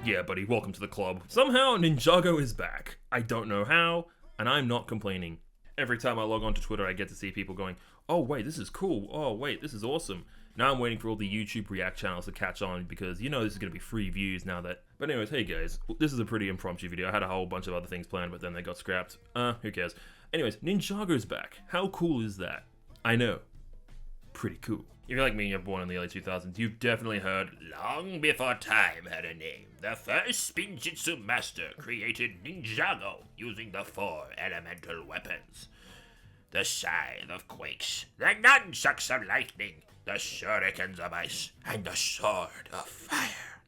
Yeah, buddy, welcome to the club. Somehow, Ninjago is back. I don't know how, and I'm not complaining. Every time I log on to Twitter, I get to see people going, oh wait, this is cool. Oh wait, this is awesome. Now I'm waiting for all the YouTube React channels to catch on because you know this is going to be free views now that... But anyways, hey guys, this is a pretty impromptu video. I had a whole bunch of other things planned, but then they got scrapped. Who cares? Anyways, Ninjago's back. How cool is that? I know. Pretty cool. If you're like me, you're born in the early 2000s, you've definitely heard, long before time had a name, the first spinjitzu master created Ninjago using the 4 elemental weapons. The scythe of quakes, the nunchucks of lightning, the shurikens of ice, and the sword of fire.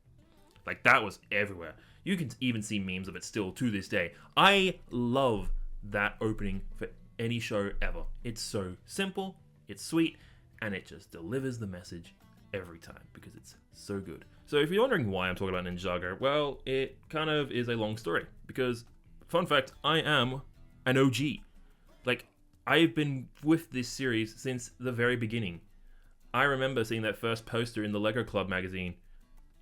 Like, that was everywhere. You can even see memes of it still to this day. I love that opening for any show ever. It's so simple, it's sweet, and it just delivers the message every time because it's so good. So if you're wondering why I'm talking about Ninjago, well, it kind of is a long story because, fun fact, I am an OG. Like, I've been with this series since the very beginning. I remember seeing that first poster in the Lego Club magazine.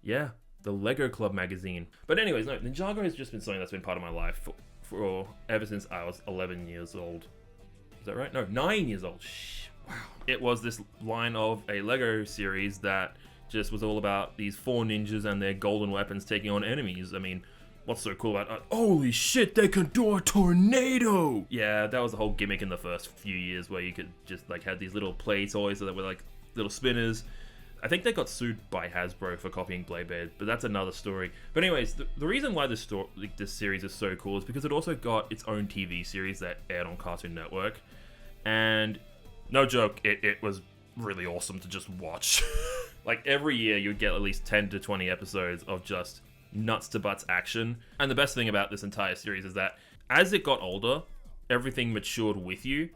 Yeah, the Lego Club magazine. But anyways, no, Ninjago has just been something that's been part of my life for ever since I was 11 years old. Is that right? No, 9 years old. Wow. It was this line of a Lego series that just was all about these 4 ninjas and their golden weapons taking on enemies. I mean, what's so cool about holy shit, they can do a tornado! Yeah, that was the whole gimmick in the first few years where you could just like have these little play toys that were like little spinners. I think they got sued by Hasbro for copying Blade, but that's another story. But anyways, the reason why this series is so cool is because it also got its own TV series that aired on Cartoon Network. And no joke, it was really awesome to just watch. Like, every year you'd get at least 10 to 20 episodes of just nuts to butts action. And the best thing about this entire series is that as it got older, everything matured with you.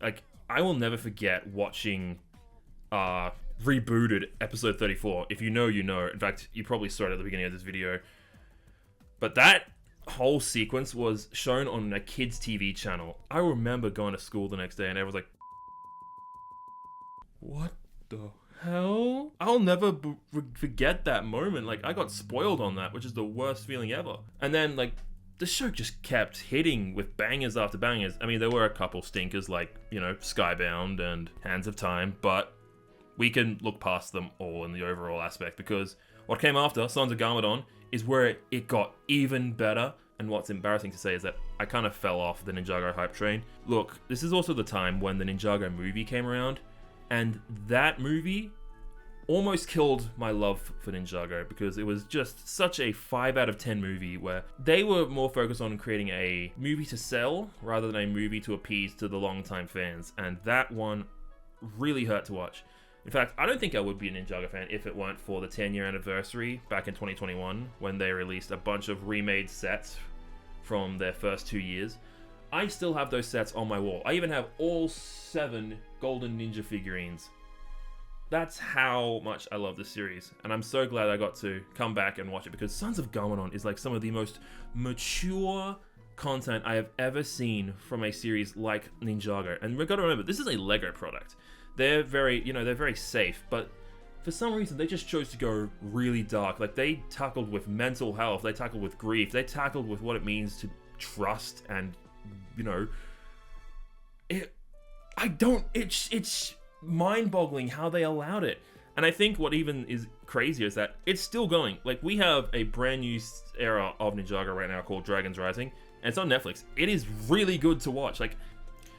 Like, I will never forget watching rebooted episode 34. If you know, you know. In fact, you probably saw it at the beginning of this video. But that whole sequence was shown on a kids' TV channel. I remember going to school the next day and everyone was like, what the hell? I'll never forget that moment. Like, I got spoiled on that, which is the worst feeling ever. And then, like, the show just kept hitting with bangers after bangers. I mean, there were a couple stinkers like, you know, Skybound and Hands of Time, but we can look past them all in the overall aspect because what came after, Sons of Garmadon, is where it got even better. And what's embarrassing to say is that I kind of fell off the Ninjago hype train. Look, this is also the time when the Ninjago movie came around, and that movie almost killed my love for Ninjago because it was just such a 5 out of 10 movie where they were more focused on creating a movie to sell rather than a movie to appease to the longtime fans. And that one really hurt to watch. In fact, I don't think I would be a Ninjago fan if it weren't for the 10-year anniversary back in 2021 when they released a bunch of remade sets from their first 2 years. I still have those sets on my wall. I even have all 7 Golden Ninja figurines. That's how much I love this series, and I'm so glad I got to come back and watch it because Sons of Garmadon is like some of the most mature content I have ever seen from a series like Ninjago. And we've got to remember, this is a Lego product. They're very, they're very safe, but for some reason they just chose to go really dark. Like, they tackled with mental health, they tackled with grief, they tackled with what it means to trust and, it's mind-boggling how they allowed it. And I think what even is crazier is that it's still going. Like, we have a brand new era of Ninjago right now called Dragons Rising, and it's on Netflix. It is really good to watch. Like,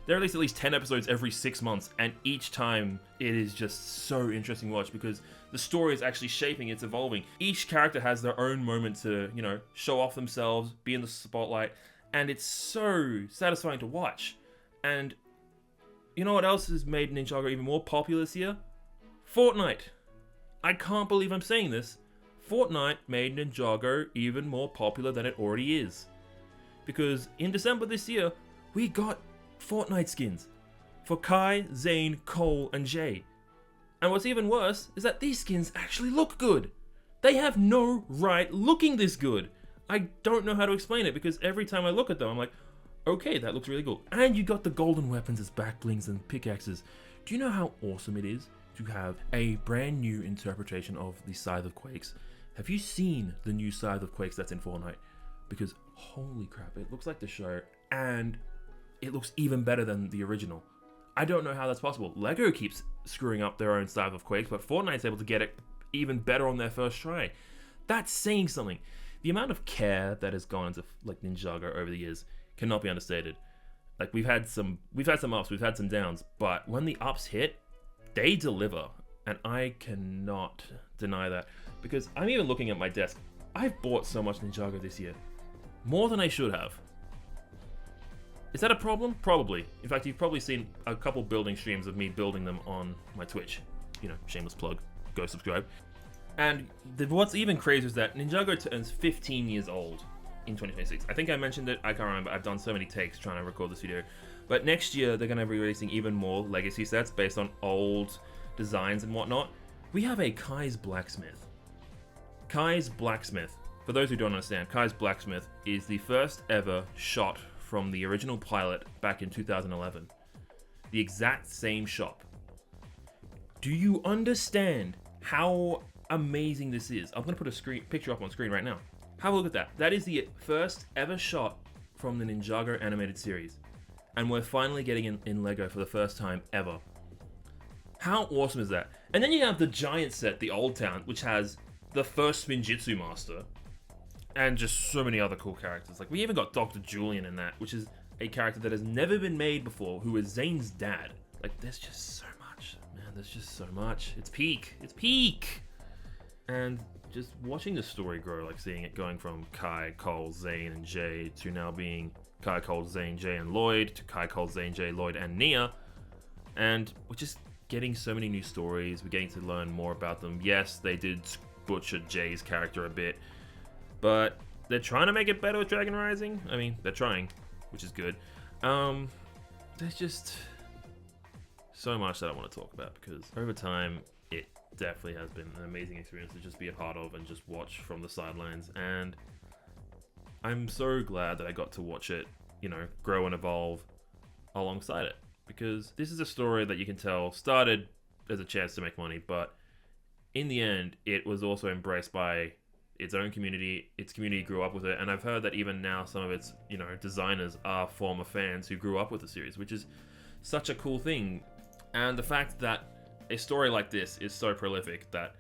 they release at least 10 episodes every 6 months, and each time it is just so interesting to watch because the story is actually shaping, it's evolving. Each character has their own moment to, show off themselves, be in the spotlight, and it's so satisfying to watch. And you know what else has made Ninjago even more popular this year? Fortnite. I can't believe I'm saying this. Fortnite made Ninjago even more popular than it already is. Because in December this year, we got Fortnite skins for Kai, Zane, Cole, and Jay. And what's even worse is that these skins actually look good. They have no right looking this good. I don't know how to explain it because every time I look at them, I'm like, okay, that looks really cool. And you got the golden weapons as back blings and pickaxes. Do you know how awesome it is to have a brand new interpretation of the Scythe of Quakes have you seen the new Scythe of Quakes that's in Fortnite? Because holy crap, it looks like the show, and it looks even better than the original. I don't know how that's possible. LEGO keeps screwing up their own Scythe of Quakes, but Fortnite's able to get it even better on their first try. That's saying something. The amount of care that has gone into like Ninjago over the years cannot be understated. Like we've had some ups, we've had some downs, but when the ups hit, they deliver, and I cannot deny that. Because I'm even looking at my desk. I've bought so much Ninjago this year, more than I should have. Is that a problem? Probably. In fact, you've probably seen a couple building streams of me building them on my Twitch. You know, shameless plug. Go subscribe. And what's even crazier is that Ninjago turns 15 years old in 2026. I think I mentioned it. I can't remember. I've done so many takes trying to record this video. But next year, they're going to be releasing even more legacy sets based on old designs and whatnot. We have a Kai's Blacksmith. Kai's Blacksmith. For those who don't understand, Kai's Blacksmith is the first ever shot from the original pilot back in 2011. The exact same shop. Do you understand how amazing this is? I'm going to put a picture up on screen right now. Have a look at that. That is the first ever shot from the Ninjago animated series. And we're finally getting in LEGO for the first time ever. How awesome is that? And then you have the giant set, the Old Town, which has the first Spinjitzu Master. And just so many other cool characters. Like, we even got Dr. Julian in that, which is a character that has never been made before, who is Zane's dad. Like, there's just so much. Man, there's just so much. It's peak. It's peak! And just watching the story grow, like seeing it going from Kai, Cole, Zane, and Jay to now being Kai, Cole, Zane, Jay, and Lloyd, to Kai, Cole, Zane, Jay, Lloyd, and Nia. And we're just getting so many new stories. We're getting to learn more about them. Yes, they did butcher Jay's character a bit, but they're trying to make it better with Dragon Rising. I mean, they're trying, which is good. There's just so much that I want to talk about, because over time, it definitely has been an amazing experience to just be a part of and just watch from the sidelines. And I'm so glad that I got to watch it, you know, grow and evolve alongside it. Because this is a story that you can tell started as a chance to make money, but in the end, it was also embraced by its own community. Its community grew up with it, and I've heard that even now some of its, you know, designers are former fans who grew up with the series, which is such a cool thing. And the fact that a story like this is so prolific that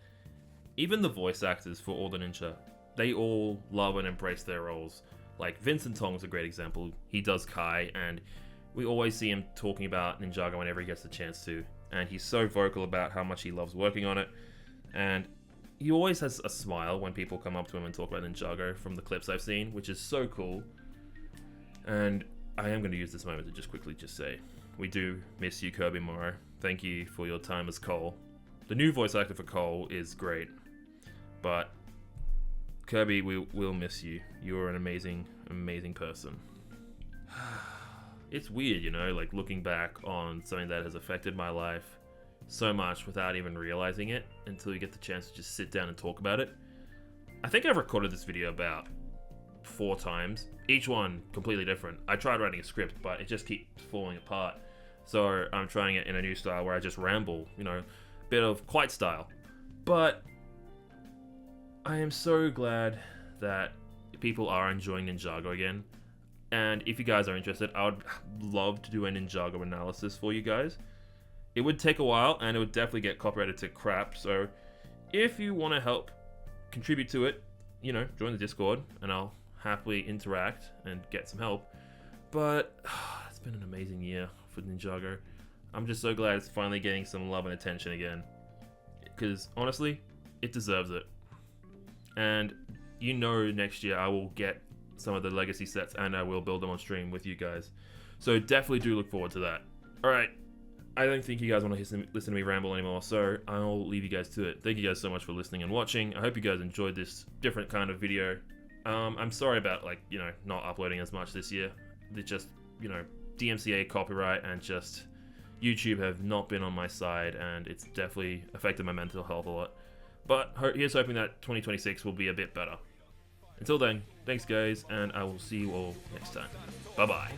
even the voice actors for all the ninja, they all love and embrace their roles. Like Vincent Tong's a great example. He does Kai, and we always see him talking about Ninjago whenever he gets the chance to. And he's so vocal about how much he loves working on it. And he always has a smile when people come up to him and talk about Ninjago from the clips I've seen, which is so cool. And I am going to use this moment to just quickly say, we do miss you, Kirby Morrow. Thank you for your time as Cole. The new voice actor for Cole is great, but Kirby, we'll miss you. You're an amazing, amazing person. It's weird, you know, like looking back on something that has affected my life so much without even realizing it until you get the chance to just sit down and talk about it. I think I've recorded this video about 4 times, each one completely different. I tried writing a script, but it just keeps falling apart. So I'm trying it in a new style where I just ramble, you know, bit of quiet style. But I am so glad that people are enjoying Ninjago again. And if you guys are interested, I would love to do a Ninjago analysis for you guys. It would take a while, and it would definitely get copyrighted to crap. So if you want to help contribute to it, you know, join the Discord, and I'll happily interact and get some help. But it's been an amazing year for Ninjago. I'm just so glad it's finally getting some love and attention again, because honestly, it deserves it. And you know, next year I will get some of the legacy sets and I will build them on stream with you guys. So definitely do look forward to that. Alright, I don't think you guys want to listen to me ramble anymore, so I'll leave you guys to it. Thank you guys so much for listening and watching. I hope you guys enjoyed this different kind of video. I'm sorry about, like, you know, not uploading as much this year. It's just, you know, DMCA copyright and just YouTube have not been on my side, and it's definitely affected my mental health a lot. But here's hoping that 2026 will be a bit better. Until then, thanks guys, and I will see you all next time. Bye bye.